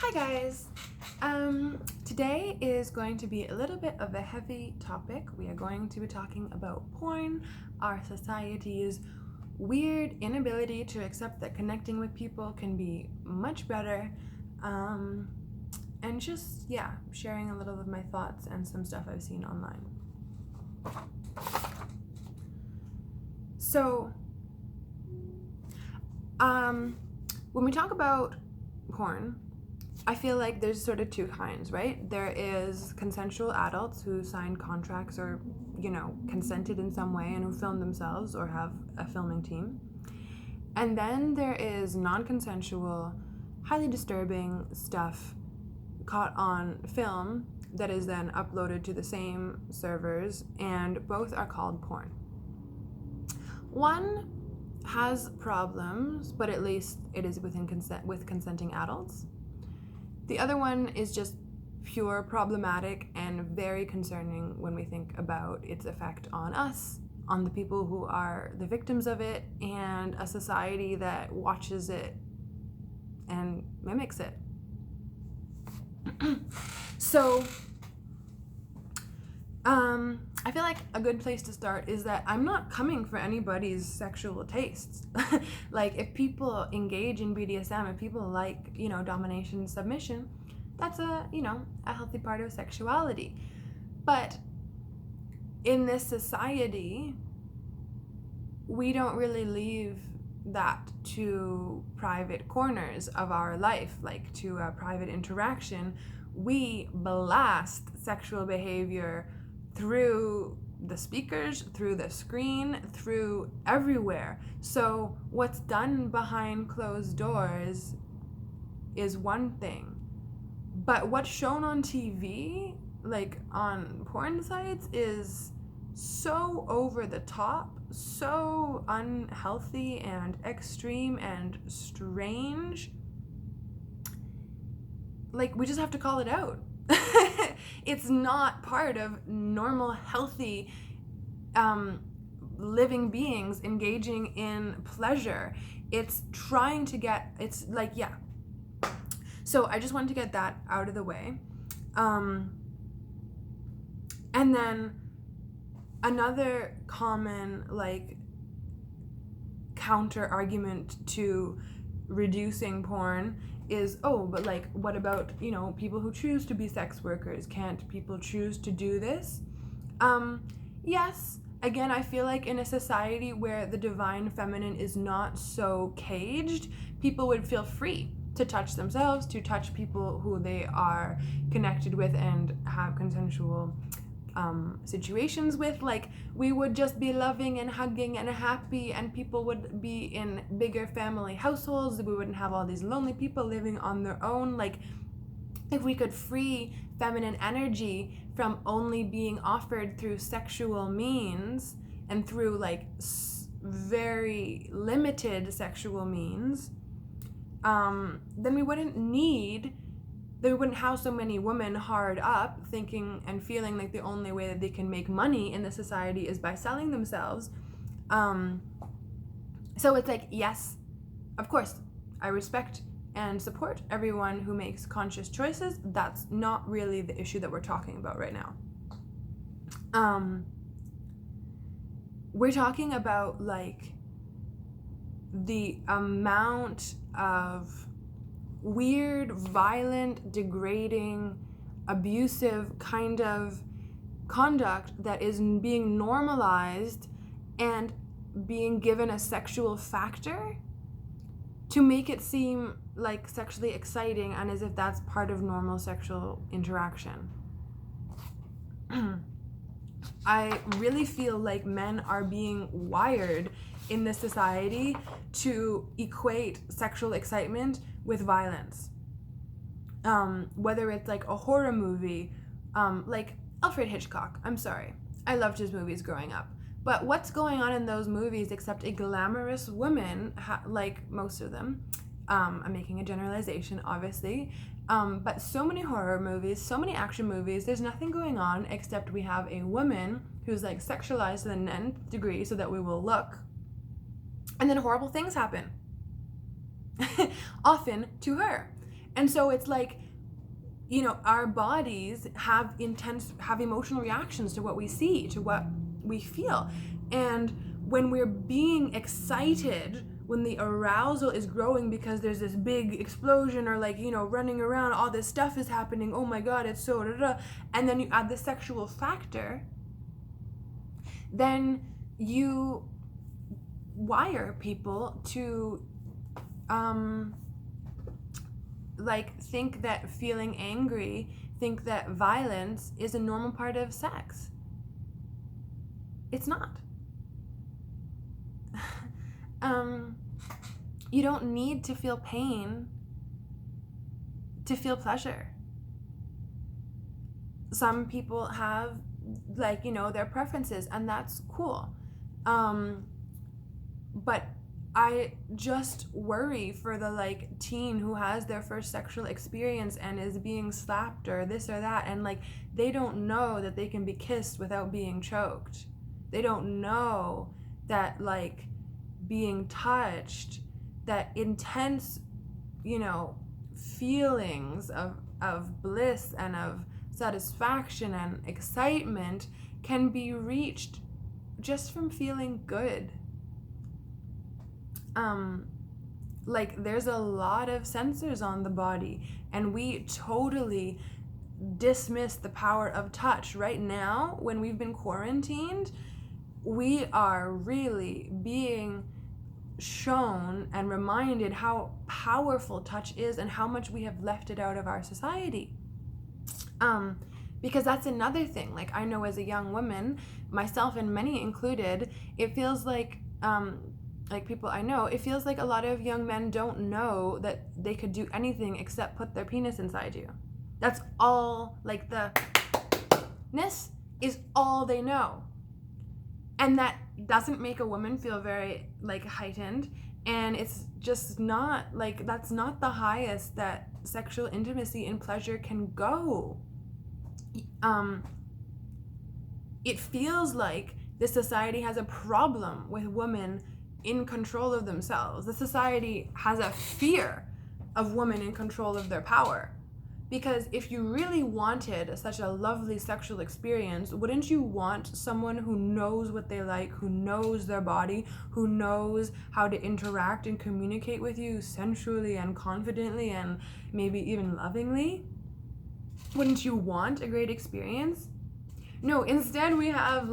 Hi guys! Today is going to be a little bit of a heavy topic. We are going to be talking about porn, our society's weird inability to accept that connecting with people can be much better, and just, sharing a little of my thoughts and some stuff I've seen online. So, when we talk about porn, I feel like there's sort of two kinds, right? There is consensual adults who signed contracts or, consented in some way and who film themselves or have a filming team. And then there is non-consensual, highly disturbing stuff caught on film that is then uploaded to the same servers, and both are called porn. One has problems, but at least it is within consent with consenting adults. The other one is just pure problematic and very concerning when we think about its effect on us, on the people who are the victims of it, and a society that watches it and mimics it. So, I feel like a good place to start is that I'm not coming for anybody's sexual tastes. Like, if people engage in BDSM, if people like, domination, submission, that's a healthy part of sexuality. But in this society, we don't really leave that to private corners of our life, like to a private interaction. We blast sexual behavior through the speakers, through the screen, through everywhere. So what's done behind closed doors is one thing, but what's shown on TV, like on porn sites, is so over the top, so unhealthy and extreme and strange. Like, we just have to call it out. It's not part of normal, healthy, living beings engaging in pleasure. It's trying to get, it's like, So I just wanted to get that out of the way. And then another common, counter argument to reducing porn is, but what about, people who choose to be sex workers? Can't people choose to do this? Yes. Again, I feel like in a society where the divine feminine is not so caged, people would feel free to touch themselves, to touch people who they are connected with and have consensual situations with. Like, we would just be loving and hugging and happy, and people would be in bigger family households. We wouldn't have all these lonely people living on their own. Like, if we could free feminine energy from only being offered through sexual means and through very limited sexual means, then we wouldn't have so many women hard up thinking and feeling like the only way that they can make money in the society is by selling themselves. So it's like, yes, of course, I respect and support everyone who makes conscious choices. That's not really the issue that we're talking about right now. We're talking about the amount of weird, violent, degrading, abusive kind of conduct that is being normalized and being given a sexual factor to make it seem like sexually exciting and as if that's part of normal sexual interaction. I really feel like men are being wired in this society to equate sexual excitement with violence. Whether it's like a horror movie, like Alfred Hitchcock. I'm sorry, I loved his movies growing up. But what's going on in those movies except a glamorous woman, like most of them? I'm making a generalization, obviously. But so many horror movies, so many action movies, there's nothing going on except we have a woman who's sexualized to the nth degree so that we will look. And then horrible things happen. Often to her. And so it's like, our bodies have emotional reactions to what we see, to what we feel. And when we're being excited, when the arousal is growing because there's this big explosion, or like, running around, all this stuff is happening, oh my God, it's so da-da, and then you add the sexual factor, then you wire people to think that feeling angry, think that violence is a normal part of sex. It's not. You don't need to feel pain to feel pleasure. Some people have their preferences, and that's cool. But I just worry for the teen who has their first sexual experience and is being slapped or this or that, and they don't know that they can be kissed without being choked. They don't know that being touched, that intense, feelings of bliss and of satisfaction and excitement can be reached just from feeling good. There's a lot of sensors on the body, and we totally dismiss the power of touch. Right now, when we've been quarantined, we are really being shown and reminded how powerful touch is and how much we have left it out of our society. Because that's another thing. I know as a young woman, myself and many included, it feels people I know, it feels like a lot of young men don't know that they could do anything except put their penis inside you. That's all, the ness is all they know. And that doesn't make a woman feel very, heightened. And it's just not, that's not the highest that sexual intimacy and pleasure can go. It feels like this society has a problem with women in control of themselves. The society has a fear of women in control of their power. Because if you really wanted such a lovely sexual experience, wouldn't you want someone who knows what they like, who knows their body, who knows how to interact and communicate with you sensually and confidently and maybe even lovingly? Wouldn't you want a great experience? No, instead we have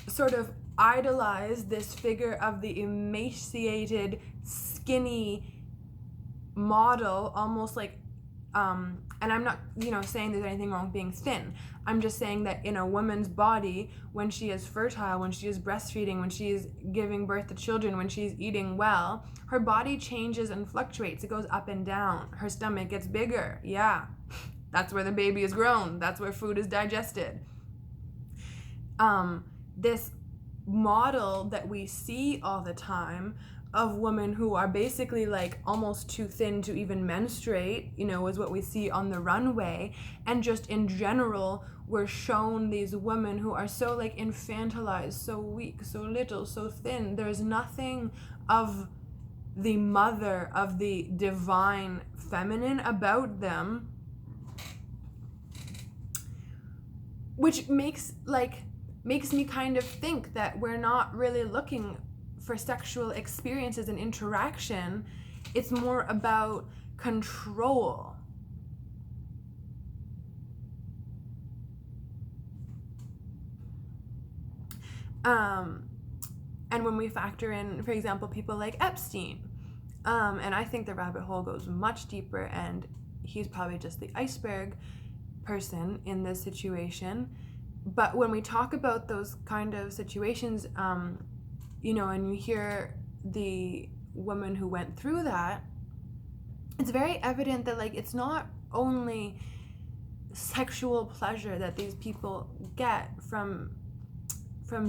sort of idolized this figure of the emaciated, skinny model, almost and I'm not, saying there's anything wrong with being thin. I'm just saying that in a woman's body, when she is fertile, when she is breastfeeding, when she is giving birth to children, when she's eating well, her body changes and fluctuates. It goes up and down. Her stomach gets bigger. Yeah, that's where the baby is grown. That's where food is digested. This model that we see all the time of women who are basically almost too thin to even menstruate, is what we see on the runway. And just in general, we're shown these women who are so infantilized, so weak, so little, so thin. There's nothing of the mother, of the divine feminine about them, which makes me kind of think that we're not really looking for sexual experiences and interaction. It's more about control. And when we factor in, for example, people like Epstein, and I think the rabbit hole goes much deeper, and he's probably just the iceberg person in this situation. But when we talk about those kind of situations, and you hear the woman who went through that, it's very evident that it's not only sexual pleasure that these people get from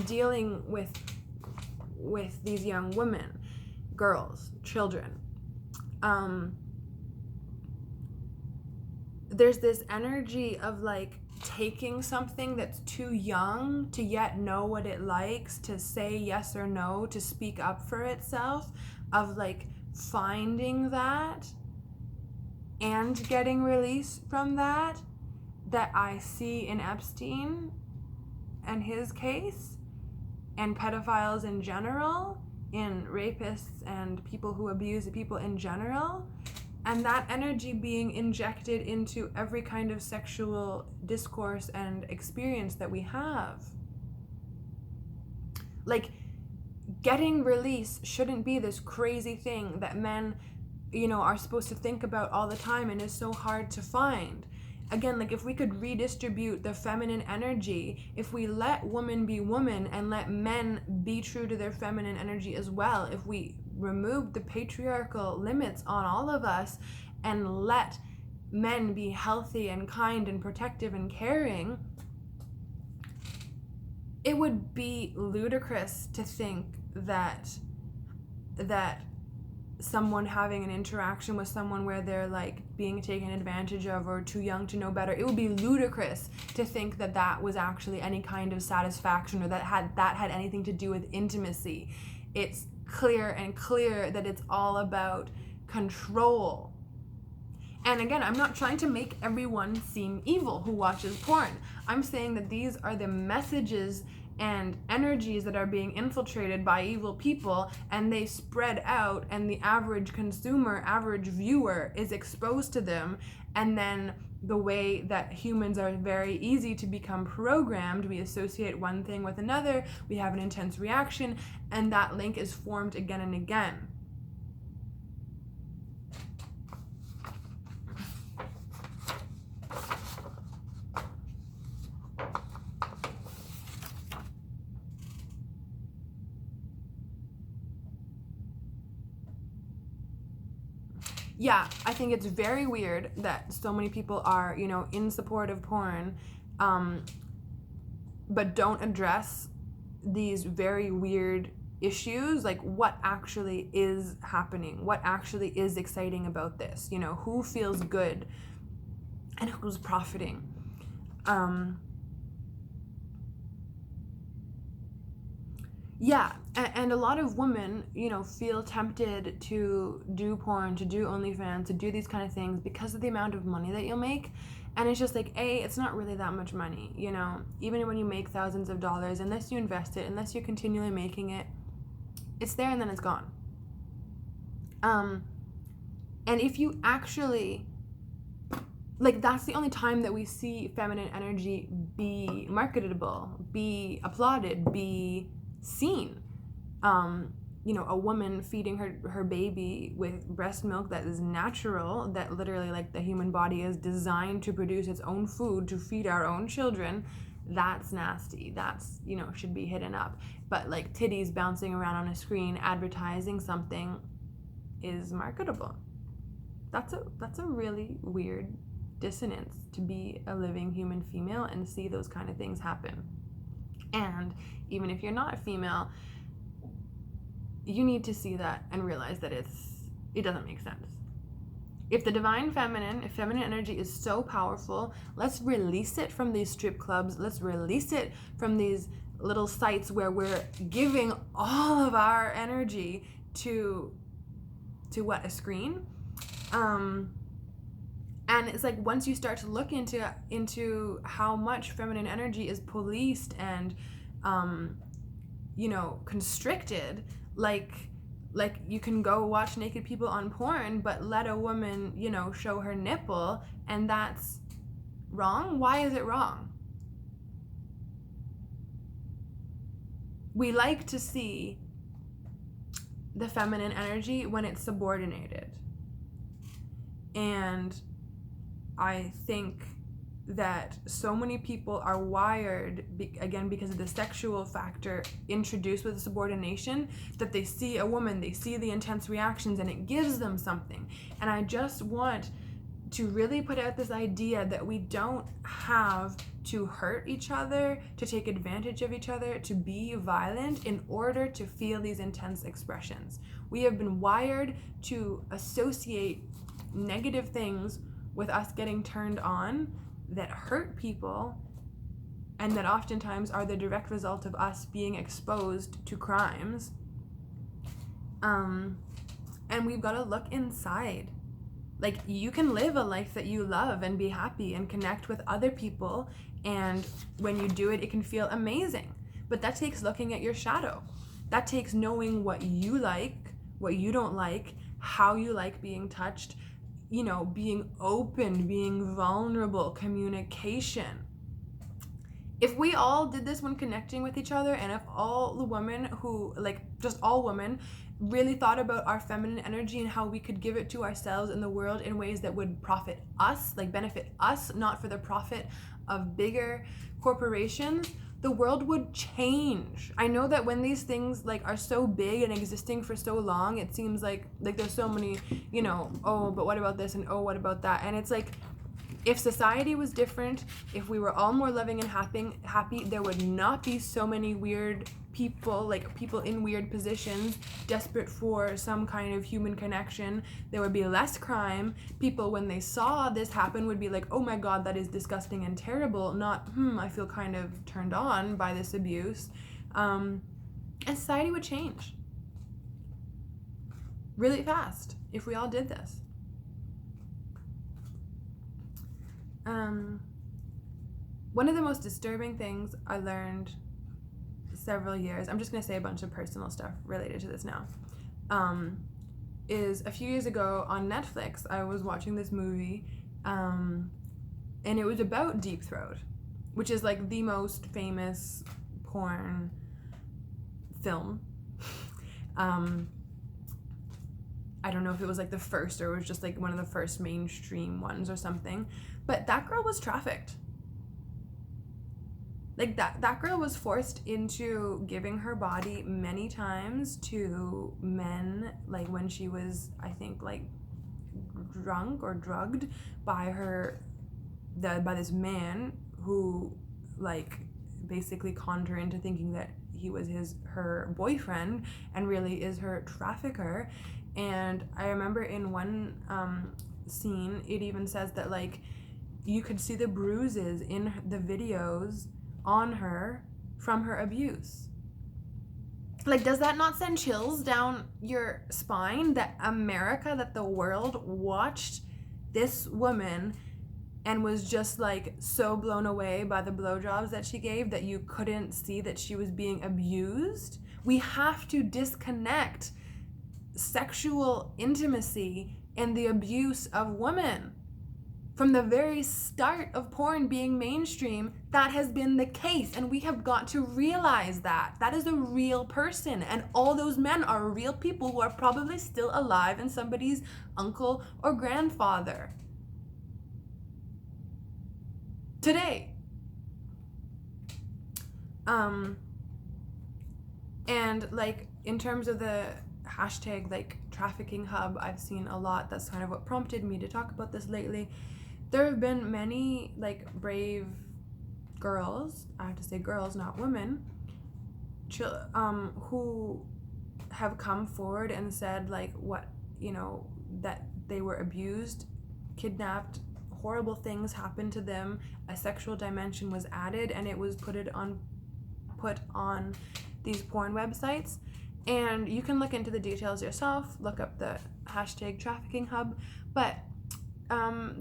dealing with these young women, girls, children. There's this energy of taking something that's too young to yet know what it likes, to say yes or no, to speak up for itself, of finding that and getting release from that I see in Epstein and his case, and pedophiles in general, in rapists and people who abuse people in general, and that energy being injected into every kind of sexual discourse and experience that we have. Like, getting release shouldn't be this crazy thing that men, are supposed to think about all the time and is so hard to find. Again, like, if we could redistribute the feminine energy, if we let women be women and let men be true to their feminine energy as well, if we remove the patriarchal limits on all of us and let men be healthy and kind and protective and caring, it would be ludicrous to think that someone having an interaction with someone where they're like being taken advantage of or too young to know better, it would be ludicrous to think that was actually any kind of satisfaction or that had anything to do with intimacy. It's clear that it's all about control. And again, I'm not trying to make everyone seem evil who watches porn. I'm saying that these are the messages and energies that are being infiltrated by evil people, and they spread out, and the average consumer, average viewer is exposed to them. And then the way that humans are very easy to become programmed, we associate one thing with another, we have an intense reaction, and that link is formed again and again. Yeah, I think it's very weird that so many people are, in support of porn, but don't address these very weird issues, like what actually is happening, what actually is exciting about this, who feels good and who's profiting. Yeah, and a lot of women, feel tempted to do porn, to do OnlyFans, to do these kind of things because of the amount of money that you'll make. And it's just like, it's not really that much money, even when you make thousands of dollars, unless you invest it, unless you're continually making it, it's there and then it's gone. And if you actually, like, that's the only time that we see feminine energy be marketable, be applauded, be seen. A woman feeding her baby with breast milk that is natural, that literally, like, the human body is designed to produce its own food to feed our own children, that's nasty. That's, should be hidden up. But like titties bouncing around on a screen advertising something is marketable. That's a really weird dissonance to be a living human female and see those kind of things happen. And even if you're not a female, you need to see that and realize that it doesn't make sense. If the divine feminine, if feminine energy is so powerful, let's release it from these strip clubs. Let's release it from these little sites where we're giving all of our energy to what, a screen? And it's like, once you start to look into how much feminine energy is policed and constricted, like you can go watch naked people on porn, but let a woman, show her nipple, and that's wrong. Why is it wrong? We like to see the feminine energy when it's subordinated. And I think that so many people are wired, again, because of the sexual factor introduced with subordination, that they see a woman, they see the intense reactions, and it gives them something. And I just want to really put out this idea that we don't have to hurt each other, to take advantage of each other, to be violent in order to feel these intense expressions. We have been wired to associate negative things with us getting turned on that hurt people, and that oftentimes are the direct result of us being exposed to crimes. And we've got to look inside. Like, you can live a life that you love and be happy and connect with other people, and when you do it, it can feel amazing. But that takes looking at your shadow. That takes knowing what you like, what you don't like, how you like being touched, you know, being open, being vulnerable, communication. If we all did this when connecting with each other, and if all the women who, like, just all women, really thought about our feminine energy and how we could give it to ourselves in the world in ways that would profit us, like benefit us, not for the profit of bigger corporations, the world would change. I know that when these things like are so big and existing for so long, it seems like there's so many, you know, oh, but what about this, and oh, what about that? And it's like, if society was different, if we were all more loving and happy, there would not be so many weird people, like people in weird positions, desperate for some kind of human connection. There would be less crime. People, when they saw this happen, would be like, oh my God, that is disgusting and terrible, not, I feel kind of turned on by this abuse. And society would change really fast if we all did this. One of the most disturbing things I learned several years, I'm just going to say a bunch of personal stuff related to this now, is a few years ago on Netflix, I was watching this movie, and it was about Deep Throat, which is like the most famous porn film. I don't know if it was like the first, or it was just like one of the first mainstream ones or something, but that girl was trafficked. Like that girl was forced into giving her body many times to men, like when she was, I think, like drunk or drugged by by this man who like basically conned her into thinking that he was her boyfriend and really is her trafficker. And I remember in one scene, it even says that like you could see the bruises in the videos on her from her abuse. Like, does that not send chills down your spine that America, that the world watched this woman and was just like so blown away by the blowjobs that she gave that you couldn't see that she was being abused? We have to disconnect sexual intimacy and the abuse of women. From the very start of porn being mainstream, that has been the case, and we have got to realize that. That is a real person, and all those men are real people who are probably still alive and somebody's uncle or grandfather. Today. And like in terms of the hashtag like trafficking hub, I've seen a lot. That's kind of what prompted me to talk about this lately. There have been many like brave girls, I have to say girls, not women, who have come forward and said like what, you know, that they were abused, kidnapped, horrible things happened to them, a sexual dimension was added, and it was put on these porn websites. And you can look into the details yourself, look up the hashtag trafficking hub, but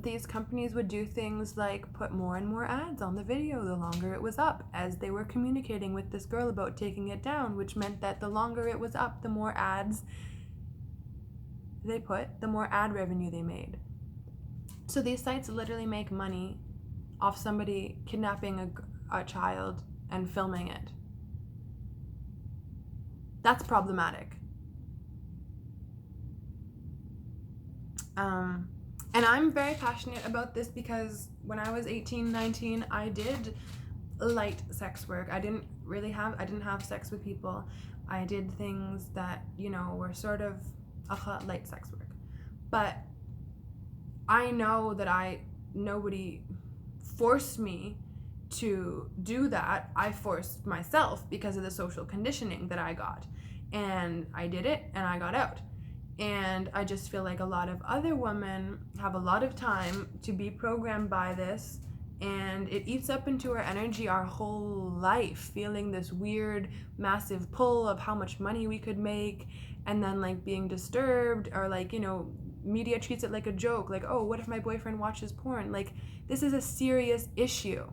these companies would do things like put more and more ads on the video the longer it was up, as they were communicating with this girl about taking it down, which meant that the longer it was up, the more ads they put, the more ad revenue they made. So these sites literally make money off somebody kidnapping a child and filming it. That's problematic. And I'm very passionate about this because when I was 18, 19, I did light sex work. I didn't have sex with people. I did things that, you know, were sort of light sex work. But I know that nobody forced me to do that. I forced myself because of the social conditioning that I got. And I did it and I got out. And I just feel like a lot of other women have a lot of time to be programmed by this, and it eats up into our energy our whole life, feeling this weird massive pull of how much money we could make, and then like being disturbed or like, you know, media treats it like a joke, like, oh, what if my boyfriend watches porn? Like, this is a serious issue.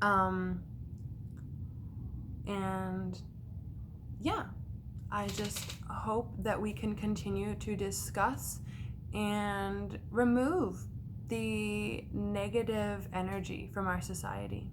And yeah, I just hope that we can continue to discuss and remove the negative energy from our society.